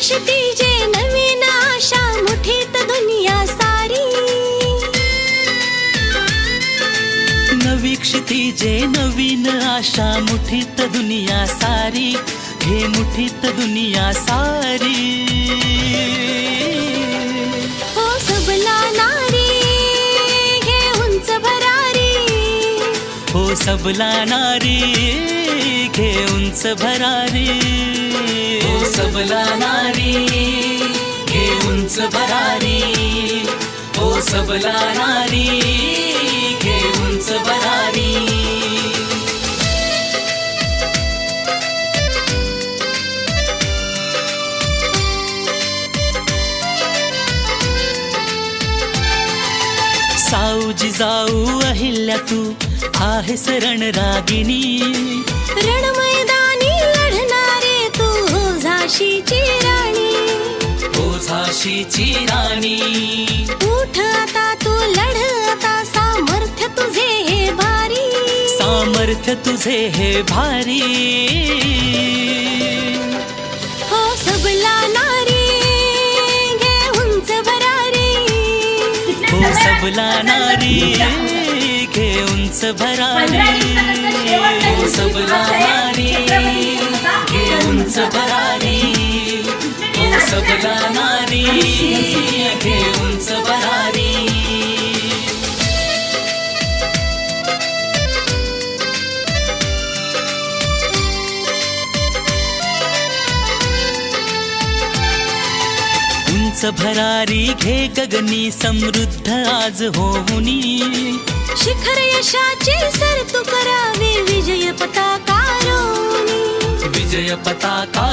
क्षितिजे नवीन आशा मुठीत दुनिया सारी, नवी क्षितिजे नवीन आशा मुठीत दुनिया सारी, घे मुठीत दुनिया सारी। हो सबला नारी घे उंच भरारी, हो सबला नारी घे उंच भरारी, हो सबला नारी घे उंच भरारी, हो सबला नारी घे उंच भरारी। साऊ जिजाऊ अहिल्या तू आहेस रणरागिनी, रण मैदानी लढणारे तू हो झाशीची राणी, हो झाशीची राणी। उठ आता तू लढ आता सामर्थ्य तुझे हे भारी, सामर्थ्य तुझे हे भारी। हो सबला नारी घे उंच भरारी, हो सबला नारी घे उंच भरारी, हो सबला नारी घे उंच भरारी, हो सबला नारी घे उंच भरारी। उंच भरारी घे गगनी समृद्ध आज होऊनी, शिखर यशाचे सर तू करावे विजय पताका रोवणी, विजय पताका